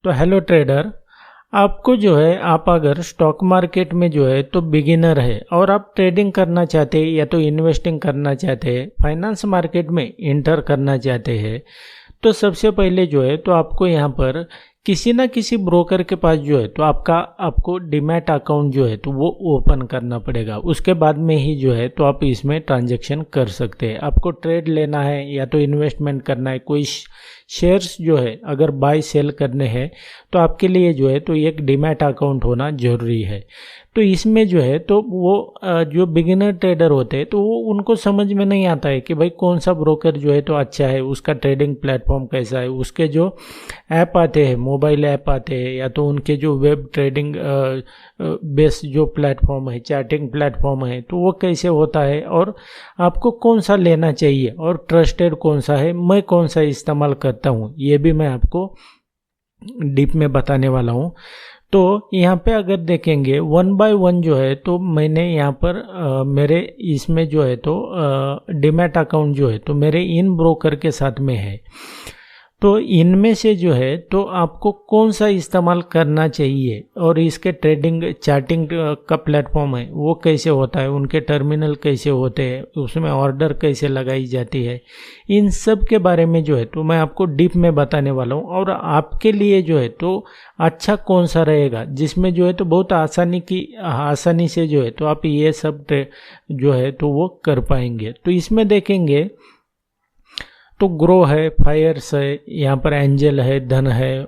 तो hello trader. आपको जो है आप अगर स्टॉक मार्केट में जो है तो बिगिनर है और आप ट्रेडिंग करना चाहते हैं या तो इन्वेस्टिंग करना चाहते हैं, फाइनेंस मार्केट में इंटर करना चाहते हैं, तो सबसे पहले जो है तो आपको यहाँ पर किसी ना किसी ब्रोकर के पास जो है तो आपको डीमैट अकाउंट जो है तो वो ओपन करना पड़ेगा। उसके बाद में ही जो है तो आप इसमें ट्रांजैक्शन कर सकते हैं। आपको ट्रेड लेना है या तो इन्वेस्टमेंट करना है, कोई शेयर्स जो है अगर बाय सेल करने हैं तो आपके लिए जो है तो एक डीमैट अकाउंट होना जरूरी है। तो इसमें जो है तो वो जो बिगिनर ट्रेडर होते हैं तो वो उनको समझ में नहीं आता है कि भाई कौन सा ब्रोकर जो है तो अच्छा है, उसका ट्रेडिंग प्लेटफॉर्म कैसा है, उसके जो ऐप आते हैं, मोबाइल ऐप आते हैं या तो उनके जो वेब ट्रेडिंग बेस्ड जो प्लेटफॉर्म है, चैटिंग प्लेटफॉर्म है, तो वो कैसे होता है और आपको कौन सा लेना चाहिए और ट्रस्टेड कौन सा है, मैं कौन सा इस्तेमाल करता हूँ, ये भी मैं आपको डीप में बताने वाला हूँ। तो यहाँ पे अगर देखेंगे वन बाय वन जो है तो मैंने यहाँ पर मेरे इसमें जो है तो डीमैट अकाउंट जो है तो मेरे इन ब्रोकर के साथ में है। तो इनमें से जो है तो आपको कौन सा इस्तेमाल करना चाहिए और इसके ट्रेडिंग चार्टिंग का प्लेटफॉर्म है वो कैसे होता है, उनके टर्मिनल कैसे होते हैं, उसमें ऑर्डर कैसे लगाई जाती है, इन सब के बारे में जो है तो मैं आपको डीप में बताने वाला हूँ। और आपके लिए जो है तो अच्छा कौन सा रहेगा जिसमें जो है तो बहुत आसानी से जो है तो आप ये सब जो है तो वो कर पाएंगे। तो इसमें देखेंगे तो ग्रो है, फायर्स है, यहाँ पर एंजल है, धन है,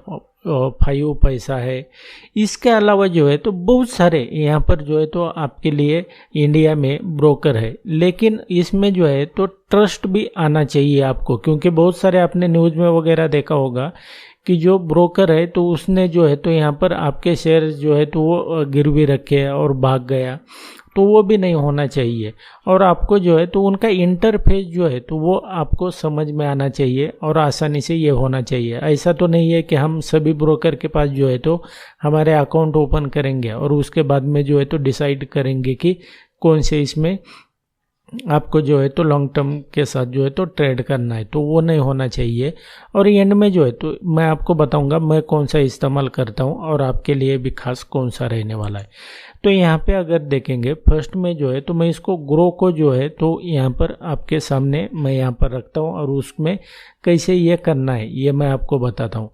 फाइव पैसा है। इसके अलावा जो है तो बहुत सारे यहाँ पर जो है तो आपके लिए इंडिया में ब्रोकर है, लेकिन इसमें जो है तो ट्रस्ट भी आना चाहिए आपको, क्योंकि बहुत सारे आपने न्यूज़ में वगैरह देखा होगा कि जो ब्रोकर है तो उसने जो है तो यहाँ पर आपके शेयर जो है तो वो गिरवी रखे और भाग गया, तो वो भी नहीं होना चाहिए। और आपको जो है तो उनका इंटरफेस जो है तो वो आपको समझ में आना चाहिए और आसानी से ये होना चाहिए। ऐसा तो नहीं है कि हम सभी ब्रोकर के पास जो है तो हमारे अकाउंट ओपन करेंगे और उसके बाद में जो है तो डिसाइड करेंगे कि कौन से इसमें आपको जो है तो लॉन्ग टर्म के साथ जो है तो ट्रेड करना है, तो वो नहीं होना चाहिए। और एंड में जो है तो मैं आपको बताऊंगा मैं कौन सा इस्तेमाल करता हूं और आपके लिए भी खास कौन सा रहने वाला है। तो यहाँ पे अगर देखेंगे फर्स्ट में जो है तो मैं इसको ग्रो को जो है तो यहाँ पर आपके सामने मैं यहाँ पर रखता हूँ और उसमें कैसे ये करना है ये मैं आपको बताता हूँ।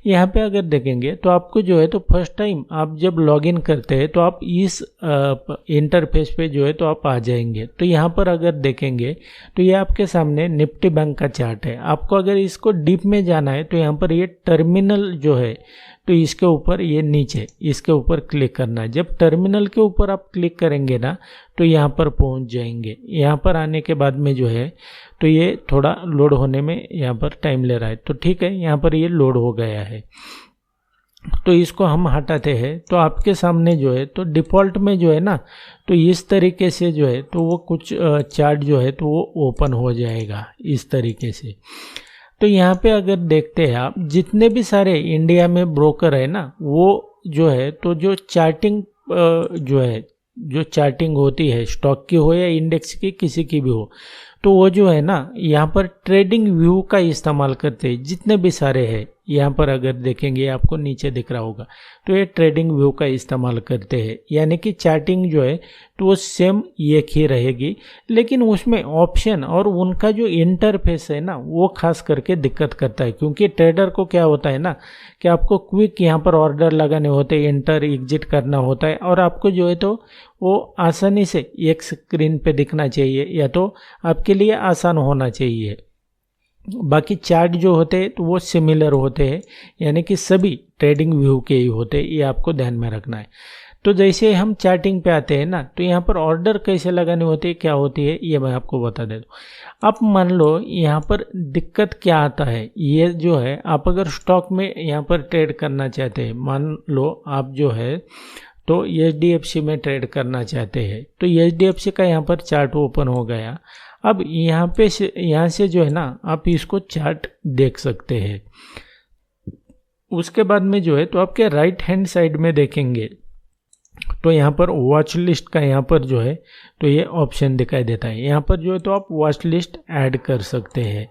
यहाँ पे अगर देखेंगे तो आपको जो है तो फर्स्ट टाइम आप जब लॉगिन करते हैं तो आप इस इंटरफेस पे जो है तो आप आ जाएंगे। तो यहाँ पर अगर देखेंगे तो ये आपके सामने निफ्टी बैंक का चार्ट है। आपको अगर इसको डीप में जाना है तो यहाँ पर ये टर्मिनल जो है तो इसके ऊपर ये नीचे इसके ऊपर क्लिक करना है। जब टर्मिनल के ऊपर आप क्लिक करेंगे ना तो यहाँ पर पहुँच जाएंगे। यहाँ पर आने के बाद में जो है तो ये थोड़ा लोड होने में यहाँ पर टाइम ले रहा है, तो ठीक है, यहाँ पर ये लोड हो गया है। तो इसको हम हटाते हैं तो आपके सामने जो है तो डिफ़ॉल्ट में जो है ना तो इस तरीके से जो है तो वो कुछ चार्ट जो है तो वो ओपन हो जाएगा इस तरीके से। तो यहाँ पे अगर देखते हैं आप जितने भी सारे इंडिया में ब्रोकर है ना वो जो है तो जो चार्टिंग जो है जो चार्टिंग होती है स्टॉक की हो या इंडेक्स की किसी की भी हो, तो वो जो है ना यहाँ पर ट्रेडिंग व्यू का इस्तेमाल करते हैं जितने भी सारे हैं। यहाँ पर अगर देखेंगे आपको नीचे दिख रहा होगा तो ये ट्रेडिंग व्यू का इस्तेमाल करते हैं, यानी कि चार्टिंग जो है तो वो सेम एक ही रहेगी, लेकिन उसमें ऑप्शन और उनका जो इंटरफेस है ना वो खास करके दिक्कत करता है। क्योंकि ट्रेडर को क्या होता है ना कि आपको क्विक यहाँ पर ऑर्डर लगाने होते हैं, इंटर एग्जिट करना होता है और आपको जो है तो वो आसानी से एक स्क्रीन पे दिखना चाहिए या तो आपके लिए आसान होना चाहिए। बाकी चार्ट जो होते हैं तो वो सिमिलर होते हैं, यानी कि सभी ट्रेडिंग व्यू के ही होते हैं, ये आपको ध्यान में रखना है। तो जैसे हम चार्टिंग पे आते हैं ना तो यहाँ पर ऑर्डर कैसे लगाने होते हैं, क्या होती है, ये मैं आपको बता देता हूँ। आप मान लो यहाँ पर दिक्कत क्या आता है, ये जो है आप अगर स्टॉक में यहाँ पर ट्रेड करना चाहते हैं, मान लो आप जो है तो HDFC में ट्रेड करना चाहते हैं, तो HDFC का यहाँ पर चार्ट ओपन हो गया। अब यहाँ से जो है ना आप इसको चार्ट देख सकते हैं। उसके बाद में जो है तो आपके राइट हैंड साइड में देखेंगे तो यहाँ पर वॉच लिस्ट का यहाँ पर जो है तो ये ऑप्शन दिखाई देता है। यहाँ पर जो है तो आप वॉच लिस्ट ऐड कर सकते हैं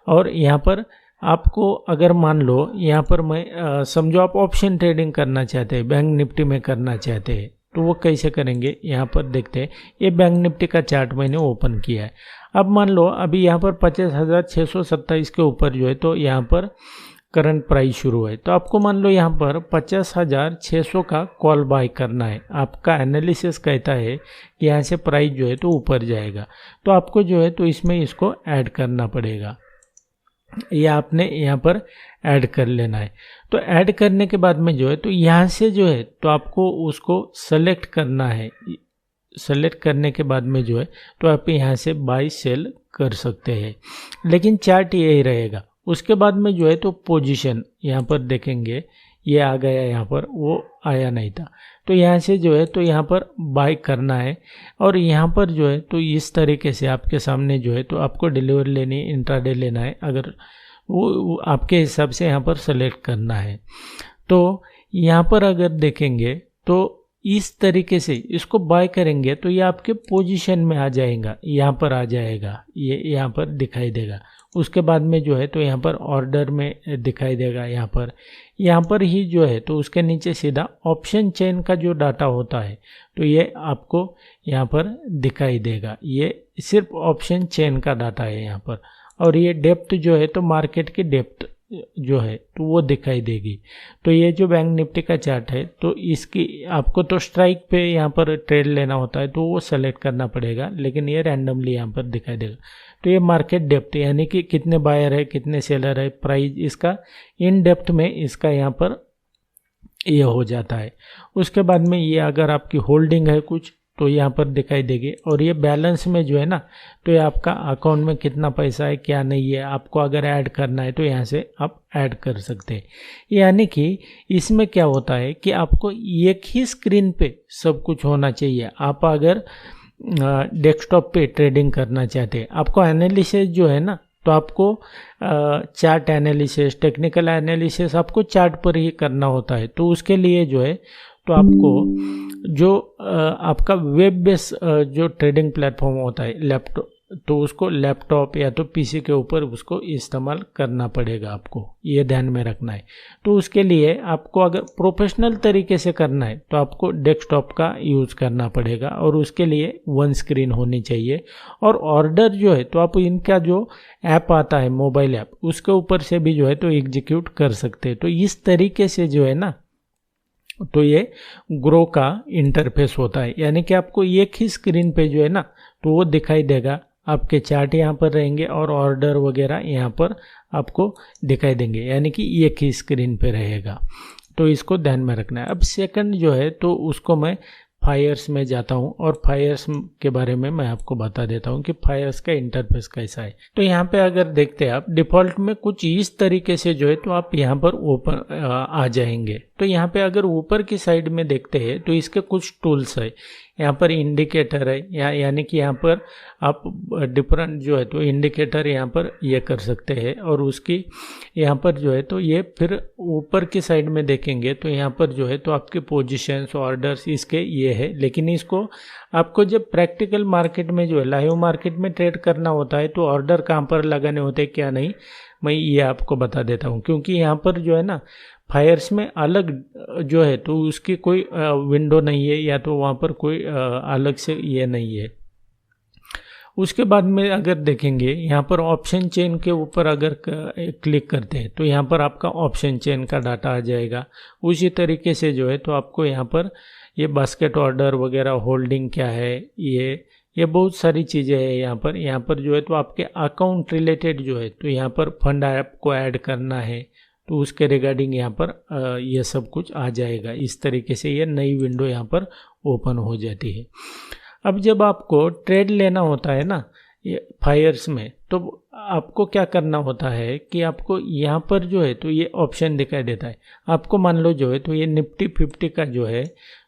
और यहाँ पर आपको अगर मान लो यहाँ पर मैं समझो आप ऑप्शन ट्रेडिंग करना चाहते हैं, बैंक निफ्टी में करना चाहते हैं, तो वो कैसे करेंगे यहाँ पर देखते हैं। ये बैंक निफ्टी का चार्ट मैंने ओपन किया है। अब मान लो अभी यहाँ पर 50,627 के ऊपर जो है तो यहाँ पर करंट प्राइस शुरू है, तो आपको मान लो यहाँ पर 50,600 का कॉल बाय करना है। आपका एनालिसिस कहता है कि यहाँ से प्राइस जो है तो ऊपर जाएगा, तो आपको जो है तो इसमें इसको ऐड करना पड़ेगा। ये आपने यहाँ पर ऐड कर लेना है। तो ऐड करने के बाद में जो है तो यहाँ से जो है तो आपको उसको सेलेक्ट करना है। सेलेक्ट करने के बाद में जो है तो आप यहाँ से बाय सेल कर सकते हैं, लेकिन चार्ट यही रहेगा। उसके बाद में जो है तो पोजीशन यहाँ पर देखेंगे, ये आ गया, यहाँ पर वो आया नहीं था, तो यहाँ से जो है तो यहाँ पर बाय करना है। और यहाँ पर जो है तो इस तरीके से आपके सामने जो है तो आपको डिलीवर लेनी, इंट्राडे लेना है, अगर वो आपके हिसाब से यहाँ पर सेलेक्ट करना है। तो यहाँ पर अगर देखेंगे तो इस तरीके से इसको बाय करेंगे तो ये आपके पोजीशन में आ जाएगा, यहाँ पर आ जाएगा, ये यहाँ पर दिखाई देगा। उसके बाद में जो है तो यहाँ पर ऑर्डर में दिखाई देगा, यहाँ पर ही जो है तो उसके नीचे सीधा ऑप्शन चेन का जो डाटा होता है तो ये आपको यहाँ पर दिखाई देगा। ये सिर्फ ऑप्शन चेन का डाटा है यहाँ पर। और ये डेप्थ जो है तो मार्केट की डेप्थ जो है तो वो दिखाई देगी। तो ये जो बैंक निफ्टी का चार्ट है तो इसकी आपको तो स्ट्राइक पे यहाँ पर ट्रेड लेना होता है तो वो सेलेक्ट करना पड़ेगा, लेकिन ये रैंडमली यहाँ पर दिखाई देगा। तो ये मार्केट डेप्थ यानी कि कितने बायर है, कितने सेलर है, प्राइस इसका इन डेप्थ में इसका यहाँ पर ये हो जाता है। उसके बाद में ये अगर आपकी होल्डिंग है कुछ तो यहाँ पर दिखाई देगी। और ये बैलेंस में जो है ना तो ये आपका अकाउंट में कितना पैसा है क्या नहीं है, आपको अगर ऐड करना है तो यहाँ से आप ऐड कर सकते हैं। यानी कि इसमें क्या होता है कि आपको एक ही स्क्रीन पे सब कुछ होना चाहिए। आप अगर डेस्कटॉप पे ट्रेडिंग करना चाहते हैं, आपको एनालिसिस जो है ना तो आपको चार्ट एनालिसिस, टेक्निकल एनालिसिस आपको चार्ट पर ही करना होता है। तो उसके लिए जो है तो आपको जो आपका वेब बेस जो ट्रेडिंग प्लेटफॉर्म होता है लैपटॉप, तो उसको लैपटॉप या तो पीसी के ऊपर उसको इस्तेमाल करना पड़ेगा, आपको ये ध्यान में रखना है। तो उसके लिए आपको अगर प्रोफेशनल तरीके से करना है तो आपको डेस्कटॉप का यूज़ करना पड़ेगा और उसके लिए वन स्क्रीन होनी चाहिए। और ऑर्डर जो है तो आप इनका जो ऐप आता है मोबाइल ऐप, उसके ऊपर से भी जो है तो एग्जीक्यूट कर सकते हैं। तो इस तरीके से जो है ना तो ये ग्रो का इंटरफेस होता है, यानी कि आपको एक ही स्क्रीन पे जो है ना तो वो दिखाई देगा। आपके चार्ट यहाँ पर रहेंगे और ऑर्डर वगैरह यहाँ पर आपको दिखाई देंगे, यानी कि एक ही स्क्रीन पे रहेगा। तो इसको ध्यान में रखना है। अब सेकंड जो है तो उसको मैं फायर्स में जाता हूँ और फायर्स के बारे में मैं आपको बता देता हूँ कि फायर्स का इंटरफेस कैसा है। तो यहाँ पे अगर देखते हैं आप डिफ़ॉल्ट में कुछ इस तरीके से जो है तो आप यहाँ पर ऊपर आ जाएंगे। तो यहाँ पे अगर ऊपर की साइड में देखते हैं तो इसके कुछ टूल्स है। यहाँ पर इंडिकेटर है, यानी कि यहाँ पर आप डिफरेंट जो है तो इंडिकेटर यहाँ पर ये कर सकते हैं। और उसकी यहाँ पर जो है तो ये फिर ऊपर की साइड में देखेंगे तो यहाँ पर जो है तो आपके पोजीशंस, ऑर्डर्स इसके ये है। लेकिन इसको आपको जब प्रैक्टिकल मार्केट में जो है लाइव मार्केट में ट्रेड करना होता है तो ऑर्डर कहाँ पर लगाने होते हैं क्या नहीं, मैं ये आपको बता देता हूँ। क्योंकि यहाँ पर जो है ना फायर्स में अलग जो है तो उसकी कोई विंडो नहीं है या तो वहाँ पर कोई अलग से ये नहीं है। उसके बाद में अगर देखेंगे यहाँ पर ऑप्शन चेन के ऊपर अगर क्लिक करते हैं तो यहाँ पर आपका ऑप्शन चेन का डाटा आ जाएगा। उसी तरीके से जो है तो आपको यहाँ पर ये बास्केट ऑर्डर वगैरह, होल्डिंग क्या है, ये बहुत सारी चीज़ें हैं यहाँ पर जो है तो आपके अकाउंट रिलेटेड जो है तो यहाँ पर फंड ऐप को ऐड करना है तो उसके रिगार्डिंग यहाँ पर ये सब कुछ आ जाएगा। इस तरीके से ये नई विंडो यहाँ पर ओपन हो जाती है। अब जब आपको ट्रेड लेना होता है ना ये फायर्स में तो आपको क्या करना होता है कि आपको यहाँ पर जो है तो ये ऑप्शन दिखाई देता है। आपको मान लो जो है तो ये निफ्टी 50 का जो है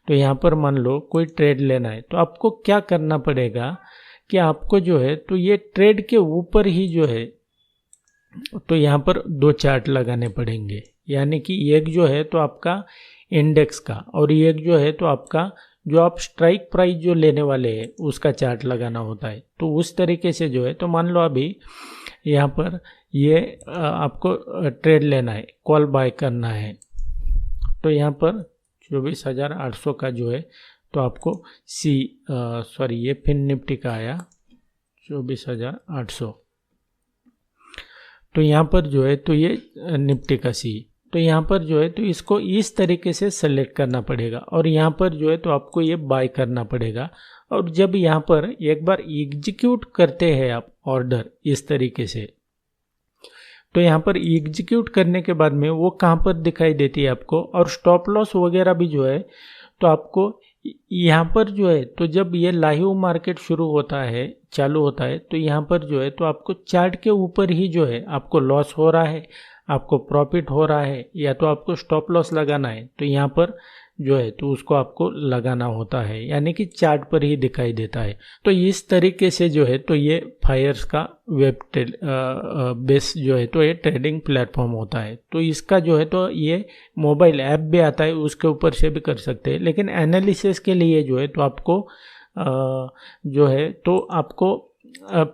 तो यहाँ पर मान लो कोई ट्रेड लेना है तो आपको क्या करना पड़ेगा कि आपको जो है तो ये ट्रेड के ऊपर ही जो है तो यहाँ पर दो चार्ट लगाने पड़ेंगे। यानी कि एक जो है तो आपका इंडेक्स का और एक जो है तो आपका जो आप स्ट्राइक प्राइस जो लेने वाले हैं उसका चार्ट लगाना होता है। तो उस तरीके से जो है तो मान लो अभी यहाँ पर ये आपको ट्रेड लेना है, कॉल बाय करना है। तो यहाँ पर 24,800 का जो है तो आपको ये फिन निफ्टी का आया 24,800। तो यहाँ पर जो है तो ये निफ्टी का सी। तो यहाँ पर जो है तो इसको इस तरीके से सेलेक्ट करना पड़ेगा और यहाँ पर जो है तो आपको ये बाय करना पड़ेगा। और जब यहाँ पर एक बार एग्जीक्यूट करते हैं आप ऑर्डर इस तरीके से, तो यहाँ पर एग्जीक्यूट करने के बाद में वो कहाँ पर दिखाई देती है आपको, और स्टॉप लॉस वगैरह भी जो है तो आपको यहाँ पर जो है तो जब ये लाइव मार्केट शुरू होता है, चालू होता है, तो यहाँ पर जो है तो आपको चार्ट के ऊपर ही जो है आपको लॉस हो रहा है, आपको प्रॉफिट हो रहा है, या तो आपको स्टॉप लॉस लगाना है, तो यहाँ पर जो है तो उसको आपको लगाना होता है, यानी कि चार्ट पर ही दिखाई देता है। तो इस तरीके से जो है तो ये फायर्स का वेब बेस जो है तो ये ट्रेडिंग प्लेटफॉर्म होता है। तो इसका जो है तो ये मोबाइल ऐप भी आता है, उसके ऊपर से भी कर सकते हैं, लेकिन एनालिसिस के लिए जो है तो आपको जो है तो आपको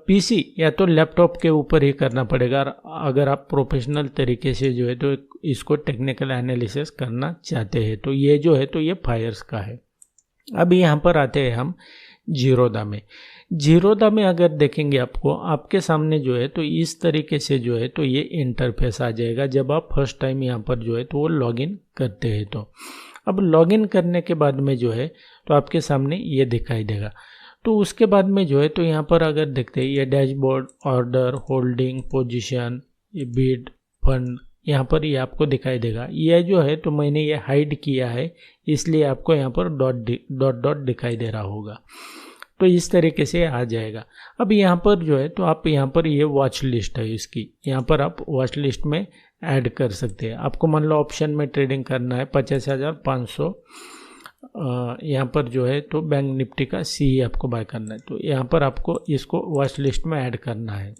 पीसी या तो लैपटॉप के ऊपर ही करना पड़ेगा अगर आप प्रोफेशनल तरीके से जो है तो इसको टेक्निकल एनालिसिस करना चाहते हैं। तो ये जो है तो ये फायर्स का है। अब यहाँ पर आते हैं हम जीरोधा में। जीरोधा में अगर देखेंगे आपको, आपके सामने जो है तो इस तरीके से जो है तो ये इंटरफेस आ जाएगा जब आप फर्स्ट टाइम यहाँ पर जो है तो वो लॉगिन करते हैं। तो अब लॉगिन करने के बाद में जो है तो आपके सामने ये दिखाई देगा। तो उसके बाद में जो है तो यहाँ पर अगर देखते हैं ये डैशबोर्ड, ऑर्डर, होल्डिंग, पोजीशन, ये बीड, फंड, यहाँ पर ये आपको दिखाई देगा। ये जो है तो मैंने ये हाइड किया है, इसलिए आपको यहाँ पर डॉट दिखाई दे रहा होगा। तो इस तरीके से आ जाएगा। अब यहाँ पर जो है तो आप यहाँ पर ये वॉच लिस्ट है इसकी, यहाँ पर आप वॉच लिस्ट में ऐड कर सकते हैं। आपको मान लो ऑप्शन में ट्रेडिंग करना है 85,500, यहाँ पर जो है तो बैंक निफ्टी का सी आपको बाय करना है, तो यहाँ पर आपको इसको वॉच लिस्ट में ऐड करना है।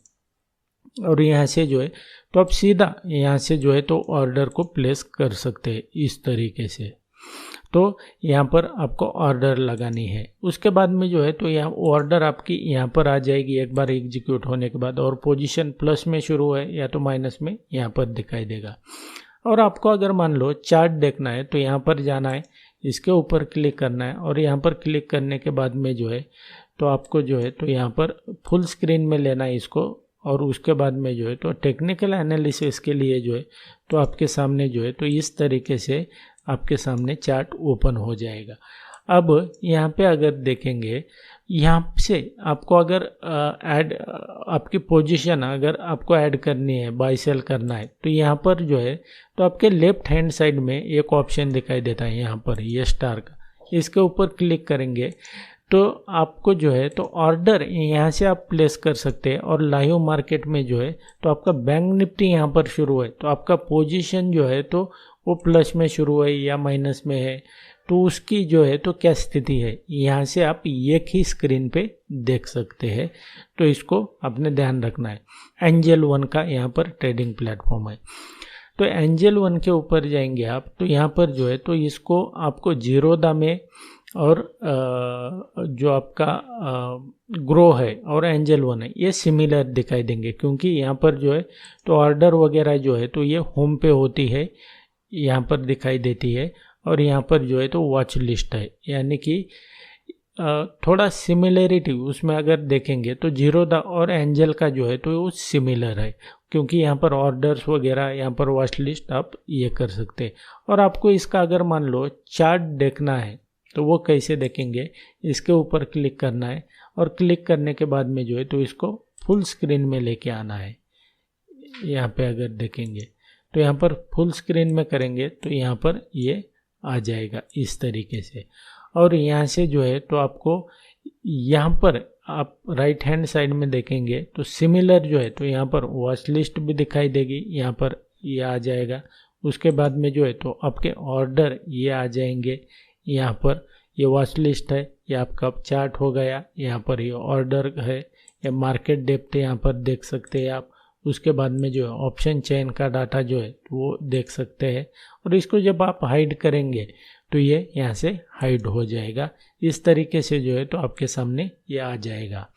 और यहाँ से जो है तो आप सीधा यहाँ से जो है तो ऑर्डर को प्लेस कर सकते हैं इस तरीके से। तो यहाँ पर आपको ऑर्डर लगानी है। उसके बाद में जो है तो यहाँ ऑर्डर आपकी यहाँ पर आ जाएगी एक बार एग्जीक्यूट होने के बाद, और पोजीशन प्लस में शुरू है या तो माइनस में यहाँ पर दिखाई देगा। और आपको अगर मान लो चार्ट देखना है तो यहाँ पर जाना है, इसके ऊपर क्लिक करना है, और यहाँ पर क्लिक करने के बाद में जो है तो आपको जो है तो यहाँ पर फुल स्क्रीन में लेना है इसको, और उसके बाद में जो है तो टेक्निकल एनालिसिस के लिए जो है तो आपके सामने जो है तो इस तरीके से आपके सामने चार्ट ओपन हो जाएगा। अब यहाँ पे अगर देखेंगे, यहाँ से आपको अगर ऐड आपकी पोजीशन अगर आपको ऐड करनी है, बाय सेल करना है, तो यहाँ पर जो है तो आपके लेफ्ट हैंड साइड में एक ऑप्शन दिखाई देता है यहाँ पर ये स्टार का, इसके ऊपर क्लिक करेंगे तो आपको जो है तो ऑर्डर यहाँ से आप प्लेस कर सकते हैं। और लाइव मार्केट में जो है तो आपका बैंक निफ्टी यहाँ पर शुरू है, तो आपका पोजीशन जो है तो वो प्लस में शुरू है या माइनस में है, तो उसकी जो है तो क्या स्थिति है यहाँ से आप एक ही स्क्रीन पे देख सकते हैं। तो इसको अपने ध्यान रखना है। एंजल वन का यहाँ पर ट्रेडिंग प्लेटफॉर्म है, तो एंजल वन के ऊपर जाएंगे आप, तो यहाँ पर जो है तो इसको आपको जीरोधा में और जो आपका ग्रो है और एंजल वन है ये सिमिलर दिखाई देंगे, क्योंकि यहाँ पर जो है तो ऑर्डर वगैरह जो है तो ये होम पे होती है, यहाँ पर दिखाई देती है, और यहाँ पर जो है तो वॉच लिस्ट है, यानी कि थोड़ा सिमिलरिटी उसमें अगर देखेंगे तो जीरोधा और एंजल का जो है तो वो सिमिलर है, क्योंकि यहाँ पर ऑर्डर्स वगैरह यहाँ पर वॉच लिस्ट आप ये कर सकते हैं। और आपको इसका अगर मान लो चार्ट देखना है तो वो कैसे देखेंगे, इसके ऊपर क्लिक करना है, और क्लिक करने के बाद में जो है तो इसको फुल स्क्रीन में लेके आना है। यहाँ पे अगर देखेंगे तो यहाँ पर फुल स्क्रीन में करेंगे तो यहाँ पर ये आ जाएगा इस तरीके से। और यहाँ से जो है तो आपको यहाँ पर आप राइट हैंड साइड में देखेंगे तो सिमिलर जो है तो यहाँ पर वॉच लिस्ट भी दिखाई देगी, यहाँ पर ये आ जाएगा। उसके बाद में जो है तो आपके ऑर्डर ये आ जाएंगे, यहाँ पर ये वॉच लिस्ट है, ये आपका चार्ट हो गया, यहाँ पर ये ऑर्डर है, ये मार्केट डेप्थ यहाँ पर देख सकते हैं आप। उसके बाद में जो है ऑप्शन चेन का डाटा जो है वो देख सकते हैं, और इसको जब आप हाइड करेंगे तो ये यहाँ से हाइड हो जाएगा। इस तरीके से जो है तो आपके सामने ये आ जाएगा।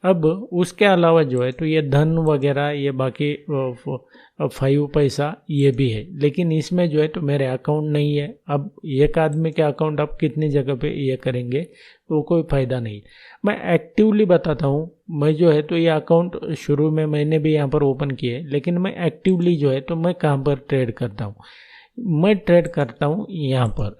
अब उसके अलावा जो है तो ये धन वगैरह ये बाकी 5 पैसा ये भी है, लेकिन इसमें जो है तो मेरे अकाउंट नहीं है। अब एक आदमी के अकाउंट आप कितनी जगह पे ये करेंगे तो कोई फ़ायदा नहीं। मैं एक्टिवली बताता हूँ, मैं जो है तो ये अकाउंट शुरू में मैंने भी यहाँ पर ओपन किए, लेकिन मैं एक्टिवली जो है तो मैं कहाँ पर ट्रेड करता हूँ, मैं ट्रेड करता हूँ यहाँ पर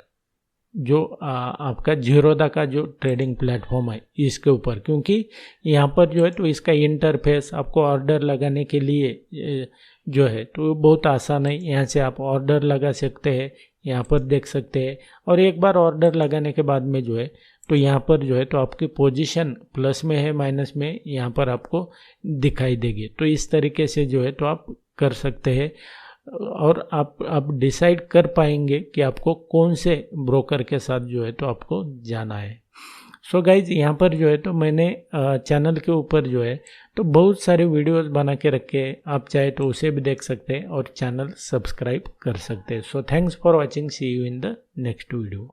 जो आपका जीरोधा का जो ट्रेडिंग प्लेटफॉर्म है इसके ऊपर, क्योंकि यहाँ पर जो है तो इसका इंटरफेस आपको ऑर्डर लगाने के लिए जो है तो बहुत आसान है। यहाँ से आप ऑर्डर लगा सकते हैं, यहाँ पर देख सकते हैं, और एक बार ऑर्डर लगाने के बाद में जो है तो यहाँ पर जो है तो आपकी पोजीशन प्लस में है माइनस में यहाँ पर आपको दिखाई देगी। तो इस तरीके से जो है तो आप कर सकते हैं और आप डिसाइड कर पाएंगे कि आपको कौन से ब्रोकर के साथ जो है तो आपको जाना है। सो गाइज यहाँ पर जो है तो मैंने चैनल के ऊपर जो है तो बहुत सारे वीडियोस बना के रखे हैं, आप चाहे तो उसे भी देख सकते हैं और चैनल सब्सक्राइब कर सकते हैं। So thanks for watching, see you in the next video.